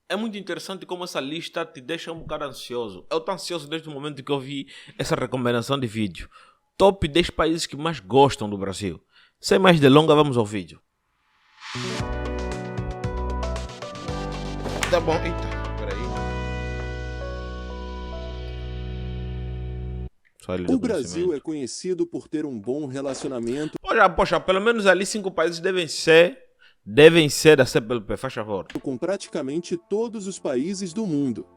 É muito interessante como essa lista te deixa um bocado ansioso. Eu estou ansioso desde o momento que eu vi essa recomendação de vídeo. Top 10 países que mais gostam do Brasil. Sem mais delongas, vamos ao vídeo. Tá bom, eita, peraí. Só ele O de Brasil é conhecimento. conhecido por ter um bom relacionamento Poxa, pelo menos ali 5 países devem ser da CPLP, faz favor. com praticamente todos os países do mundo.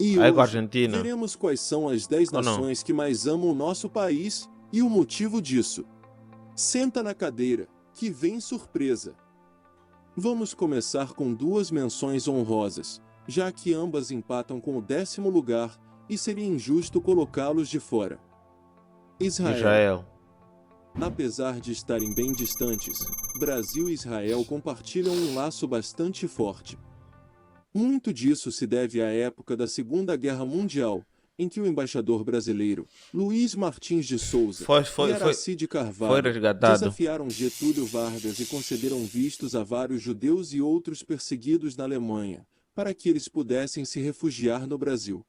E Aí com a hoje, Argentina, veremos quais são as 10 ou não? nações que mais amam o nosso país e o motivo disso. Senta na cadeira, que vem surpresa. Vamos começar com duas menções honrosas, já que ambas empatam com o 10º lugar e seria injusto colocá-los de fora. Israel. Apesar de estarem bem distantes, Brasil e Israel compartilham um laço bastante forte. Muito disso se deve à época da Segunda Guerra Mundial, em que o embaixador brasileiro, Luiz Martins de Souza e Aracide Foi Carvalho, resgatado. desafiaram Getúlio Vargas e concederam vistos a vários judeus e outros perseguidos na Alemanha, para que eles pudessem se refugiar no Brasil.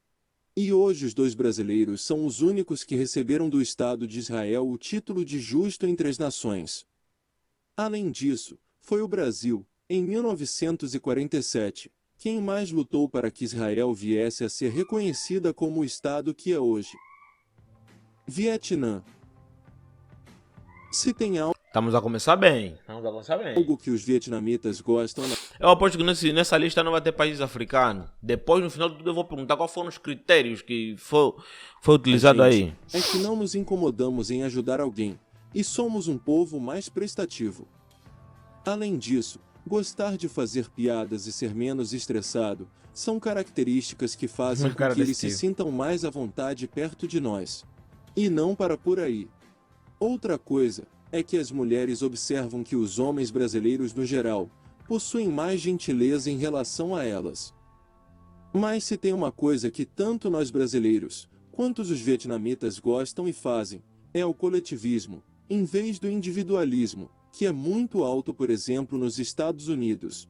E hoje os dois brasileiros são os únicos que receberam do Estado de Israel o título de justo entre as nações. Além disso, foi o Brasil, em 1947, quem mais lutou para que Israel viesse a ser reconhecida como o Estado que é hoje. Vietnã. Se tem Estamos a começar bem. algo que os vietnamitas gostam, Eu aposto que nessa lista não vai ter países africanos. Depois, no final de tudo, eu vou perguntar quais foram os critérios que foi utilizado aí. é que não nos incomodamos em ajudar alguém, e somos um povo mais prestativo. Além disso, gostar de fazer piadas e ser menos estressado são características que fazem com Cara que eles desse se tipo. sintam mais à vontade perto de nós. E não para por aí. Outra coisa é que as mulheres observam que os homens brasileiros no geral possuem mais gentileza em relação a elas. Mas se tem uma coisa que tanto nós brasileiros quanto os vietnamitas gostam e fazem, é o coletivismo, em vez do individualismo, que é muito alto, por exemplo, nos Estados Unidos.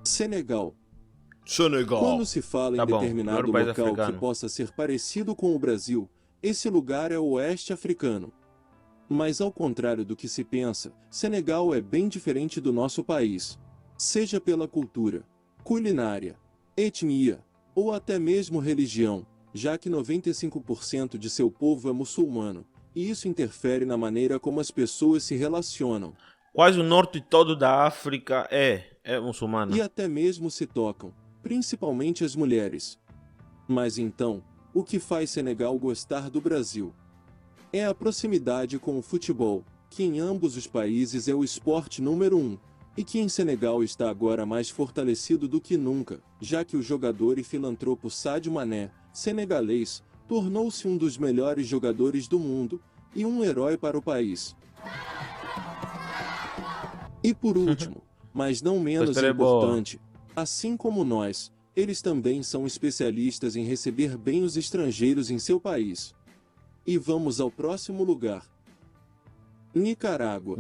Senegal. Quando se fala em Tá bom, determinado primeiro país local que africano. possa ser parecido com o Brasil, esse lugar é o Oeste Africano. Mas ao contrário do que se pensa, Senegal é bem diferente do nosso país. Seja pela cultura, culinária, etnia, ou até mesmo religião, já que 95% de seu povo é muçulmano, e isso interfere na maneira como as pessoas se relacionam, Quase o norte todo da África é muçulmana. e até mesmo se tocam, principalmente as mulheres. Mas então, o que faz Senegal gostar do Brasil? É a proximidade com o futebol, que em ambos os países é o esporte número 1, e que em Senegal está agora mais fortalecido do que nunca, já que o jogador e filantropo Sadio Mané, senegalês, tornou-se um dos melhores jogadores do mundo, e um herói para o país. E por último, mas não menos História é boa. importante, assim como nós, eles também são especialistas em receber bem os estrangeiros em seu país. E vamos ao próximo lugar. Nicarágua.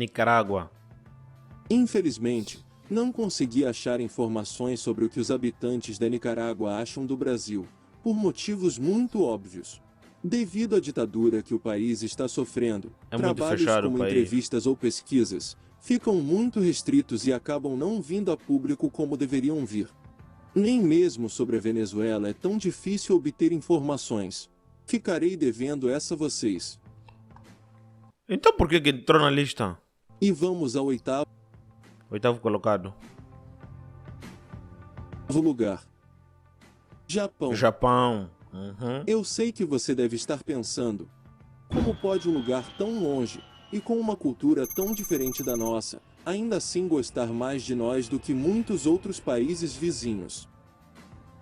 Infelizmente, não consegui achar informações sobre o que os habitantes da Nicarágua acham do Brasil, por motivos muito óbvios. Devido à ditadura que o país está sofrendo, É muito trabalhos fechado o como país. entrevistas ou pesquisas ficam muito restritos e acabam não vindo a público como deveriam vir. Nem mesmo sobre a Venezuela é tão difícil obter informações. Ficarei devendo essa a vocês. Então por que entrou na lista? E vamos ao 8º Oitavo colocado. lugar. Japão. Japão. Eu sei que você deve estar pensando: como pode um lugar tão longe, e com uma cultura tão diferente da nossa, ainda assim gostar mais de nós do que muitos outros países vizinhos?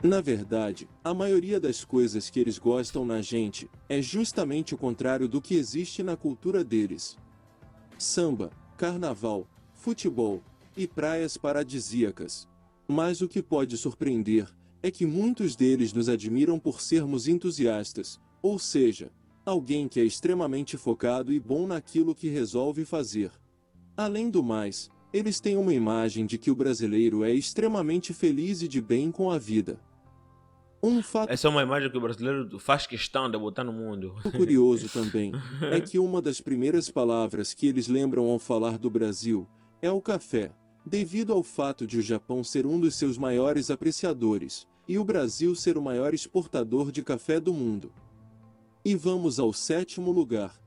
Na verdade, a maioria das coisas que eles gostam na gente é justamente o contrário do que existe na cultura deles. Samba, carnaval, futebol e praias paradisíacas. Mas o que pode surpreender é que muitos deles nos admiram por sermos entusiastas, ou seja, alguém que é extremamente focado e bom naquilo que resolve fazer. Além do mais, Eles têm uma imagem de que o brasileiro é extremamente feliz e de bem com a vida. Um fato Essa é uma imagem que o brasileiro faz questão de botar no mundo. curioso também é que uma das primeiras palavras que eles lembram ao falar do Brasil é o café, devido ao fato de o Japão ser um dos seus maiores apreciadores e o Brasil ser o maior exportador de café do mundo. E vamos ao 7º lugar.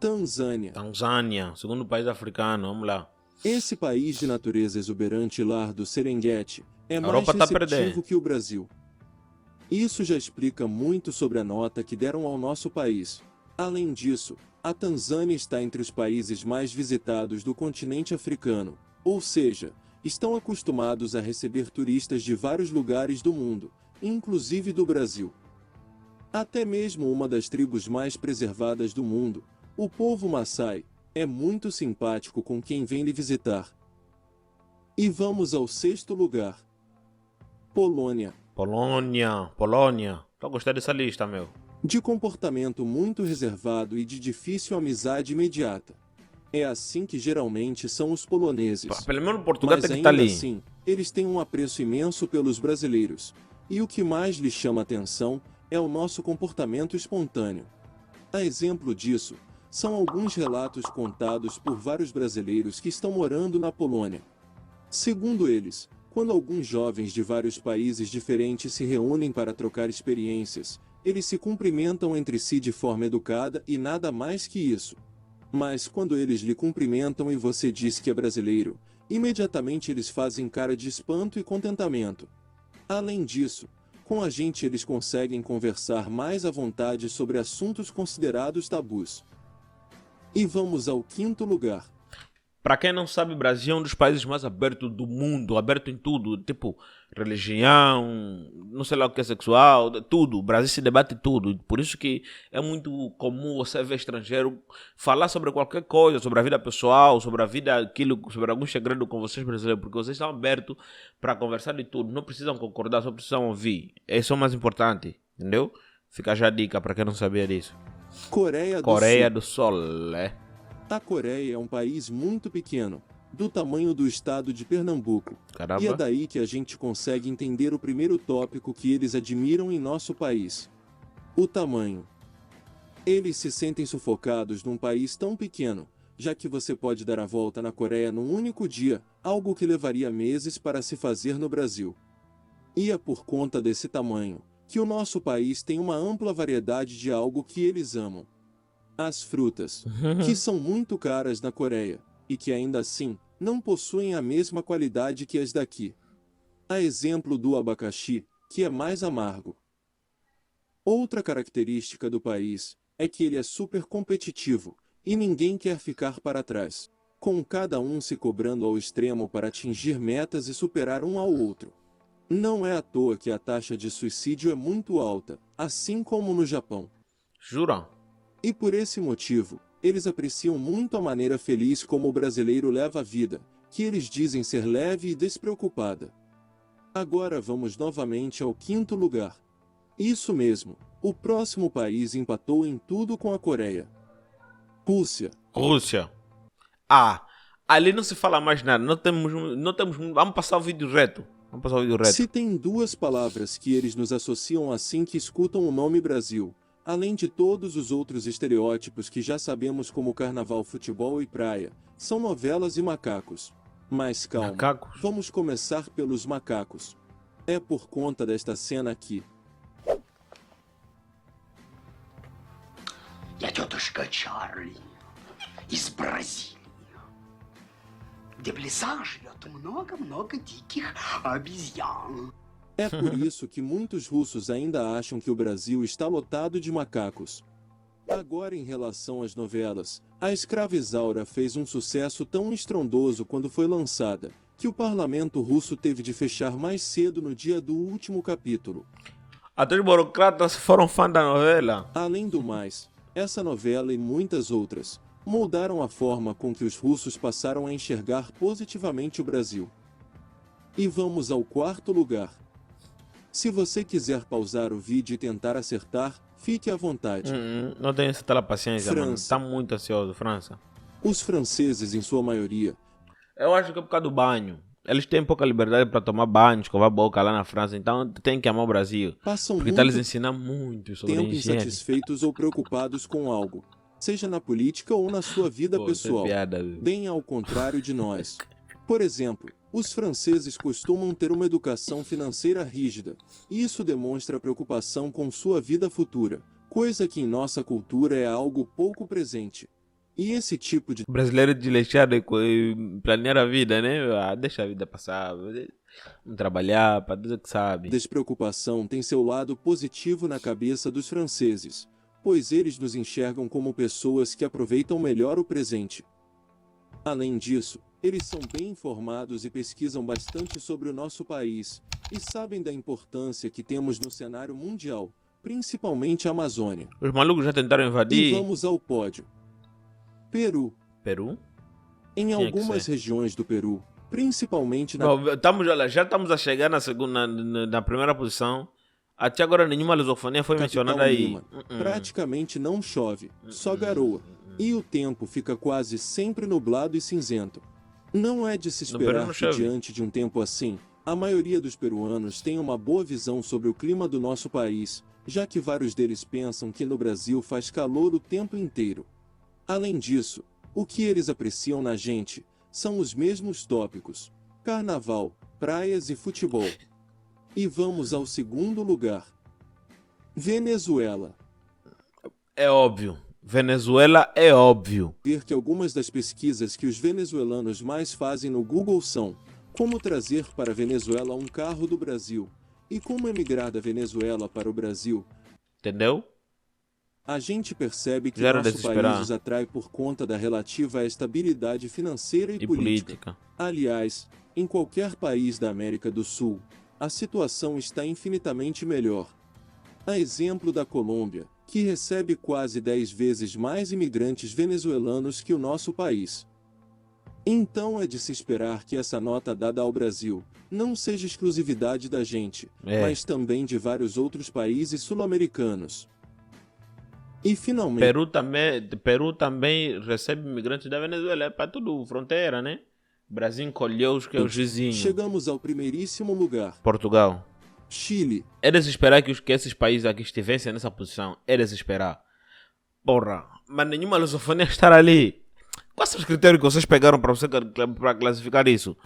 Tanzânia. Tanzânia, segundo país africano, vamos lá. Esse país de natureza exuberante e lar do Serengeti é mais Europa tá receptivo perdendo. que o Brasil. Isso já explica muito sobre a nota que deram ao nosso país. Além disso, a Tanzânia está entre os países mais visitados do continente africano, ou seja, estão acostumados a receber turistas de vários lugares do mundo, inclusive do Brasil. Até mesmo uma das tribos mais preservadas do mundo, o povo Maasai, é muito simpático com quem vem lhe visitar. E vamos ao 6º lugar. Polônia. Polônia. Tô gostando dessa lista, meu. De comportamento muito reservado e de difícil amizade imediata. É assim que geralmente são os poloneses. Pelo menos Portugal Mas tem que estar ainda ali. assim, eles têm um apreço imenso pelos brasileiros. E o que mais lhes chama atenção é o nosso comportamento espontâneo. A exemplo disso, são alguns relatos contados por vários brasileiros que estão morando na Polônia. Segundo eles, quando alguns jovens de vários países diferentes se reúnem para trocar experiências, eles se cumprimentam entre si de forma educada e nada mais que isso. Mas quando eles lhe cumprimentam e você diz que é brasileiro, imediatamente eles fazem cara de espanto e contentamento. Além disso, com a gente eles conseguem conversar mais à vontade sobre assuntos considerados tabus. E vamos ao 5º lugar. Pra quem não sabe, o Brasil é um dos países mais abertos do mundo, aberto em tudo, tipo religião, não sei lá o que é sexual, tudo. O Brasil se debate tudo. Por isso que é muito comum você ver estrangeiro falar sobre qualquer coisa, sobre a vida pessoal, sobre a vida, aquilo, sobre algum segredo com vocês brasileiros, porque vocês estão abertos para conversar de tudo. Não precisam concordar, só precisam ouvir. Esse é o mais importante, entendeu? Fica já a dica para quem não sabia disso. Coreia do Sul, é. A Coreia é um país muito pequeno, do tamanho do estado de Pernambuco. Caramba. E é daí que a gente consegue entender o primeiro tópico que eles admiram em nosso país: o tamanho. Eles se sentem sufocados num país tão pequeno, já que você pode dar a volta na Coreia num único dia, algo que levaria meses para se fazer no Brasil. E é por conta desse tamanho que o nosso país tem uma ampla variedade de algo que eles amam. As frutas, que são muito caras na Coreia, e que ainda assim, não possuem a mesma qualidade que as daqui. A exemplo do abacaxi, que é mais amargo. Outra característica do país é que ele é super competitivo, e ninguém quer ficar para trás, com cada um se cobrando ao extremo para atingir metas e superar um ao outro. Não é à toa que a taxa de suicídio é muito alta, assim como no Japão. Jura? E por esse motivo, eles apreciam muito a maneira feliz como o brasileiro leva a vida, que eles dizem ser leve e despreocupada. Agora vamos novamente ao 5º lugar. Isso mesmo, o próximo país empatou em tudo com a Coreia. Rússia. Ah, ali não se fala mais nada. Não temos. Vamos passar o vídeo reto. Se tem duas palavras que eles nos associam assim que escutam o nome Brasil, além de todos os outros estereótipos que já sabemos como carnaval, futebol e praia, são novelas e macacos. Mas calma, Macacos? Vamos começar pelos macacos. É por conta desta cena aqui. Я тетушка Чарли из Бразилии, где в лесах живет много-много диких обезьян. É por isso que muitos russos ainda acham que o Brasil está lotado de macacos. Agora, em relação às novelas, a Escrava Isaura fez um sucesso tão estrondoso quando foi lançada, que o parlamento russo teve de fechar mais cedo no dia do último capítulo. Até os burocratas foram fã da novela. Além do mais, essa novela e muitas outras moldaram a forma com que os russos passaram a enxergar positivamente o Brasil. E vamos ao 4º lugar. Se você quiser pausar o vídeo e tentar acertar, fique à vontade. Não tenho essa tela paciência, mano. França. Tá muito ansioso, França. Os franceses, em sua maioria, Eu acho que é por causa do banho. Eles têm pouca liberdade para tomar banho, escovar a boca lá na França, então tem que amar o Brasil. passam Porque muito eles ensinam muito sobre tempo higiene. insatisfeitos ou preocupados com algo, seja na política ou na sua vida Pô, isso é pessoal, piada, viu? bem ao contrário de nós. Por exemplo, os franceses costumam ter uma educação financeira rígida, e isso demonstra preocupação com sua vida futura, coisa que em nossa cultura é algo pouco presente. E esse tipo de O brasileiro é desleixado em planear a vida, né? Ah, deixa a vida passar. Vamos trabalhar, para Deus é que sabe. despreocupação tem seu lado positivo na cabeça dos franceses, pois eles nos enxergam como pessoas que aproveitam melhor o presente. Além disso, eles são bem informados e pesquisam bastante sobre o nosso país, e sabem da importância que temos no cenário mundial, principalmente a Amazônia. Os malucos já tentaram E invadir vamos ao pódio. Peru. Peru? Em Tinha que algumas ser. regiões do Peru, principalmente na Bom, olha, já estamos a chegar na segunda, na primeira posição. Até agora nenhuma lusofonia foi capital mencionada aí. Lima, praticamente não chove, só garoa, e o tempo fica quase sempre nublado e cinzento. Não é de se No Peru esperar não que chove. diante de um tempo assim, a maioria dos peruanos tem uma boa visão sobre o clima do nosso país, já que vários deles pensam que no Brasil faz calor o tempo inteiro. Além disso, o que eles apreciam na gente são os mesmos tópicos: carnaval, praias e futebol. E vamos ao segundo lugar. Venezuela. É óbvio. Venezuela é óbvio. Ver que algumas das pesquisas que os venezuelanos mais fazem no Google são: como trazer para a Venezuela um carro do Brasil e como emigrar da Venezuela para o Brasil. Entendeu? A gente percebe que Já era nosso de se esperar. país os atrai por conta da relativa estabilidade financeira e E política. política. Aliás, em qualquer país da América do Sul, a situação está infinitamente melhor. A exemplo da Colômbia, que recebe quase 10 vezes mais imigrantes venezuelanos que o nosso país. Então é de se esperar que essa nota dada ao Brasil não seja exclusividade da gente, mas também de vários outros países sul-americanos. E finalmente, Peru também recebe imigrantes da Venezuela. É para tudo fronteira, né? O Brasil encolheu os que é os vizinhos. chegamos ao primeiríssimo lugar. Portugal. Chile. É de se esperar que esses países aqui estivessem nessa posição. É de se esperar. Porra, mas nenhuma lusofonia estar ali. Quais são os critérios que vocês pegaram para classificar isso?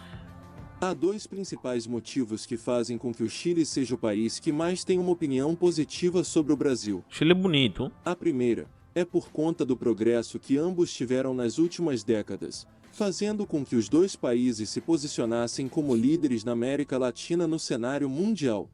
Há dois principais motivos que fazem com que o Chile seja o país que mais tem uma opinião positiva sobre o Brasil. Chile é bonito. A primeira é por conta do progresso que ambos tiveram nas últimas décadas, fazendo com que os dois países se posicionassem como líderes na América Latina no cenário mundial.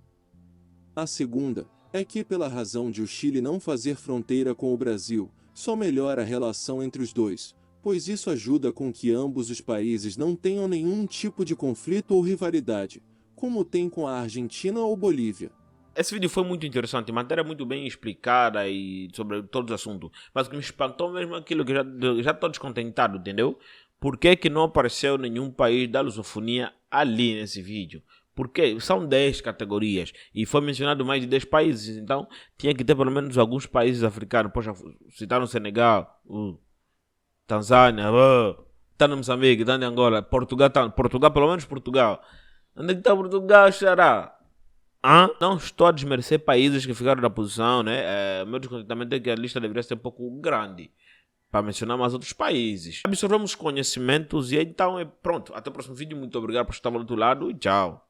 A segunda é que, pela razão de o Chile não fazer fronteira com o Brasil, só melhora a relação entre os dois, pois isso ajuda com que ambos os países não tenham nenhum tipo de conflito ou rivalidade, como tem com a Argentina ou Bolívia. Esse vídeo foi muito interessante, matéria muito bem explicada e sobre todos os assuntos. Mas o que me espantou mesmo é aquilo que eu já estou descontentado, entendeu? Por que não apareceu nenhum país da lusofonia ali nesse vídeo? Porque são 10 categorias e foi mencionado mais de 10 países, então tinha que ter pelo menos alguns países africanos. Poxa, citaram Senegal, Tanzânia, tá no Moçambique, tá em Angola, Portugal, pelo menos Portugal. Onde é que está Portugal, xará? Não estou a desmerecer países que ficaram na posição, né? O meu descontentamento é que a lista deveria ser um pouco grande para mencionar mais outros países. Absorvemos conhecimentos e então é pronto. Até o próximo vídeo. Muito obrigado por estar do outro lado e tchau.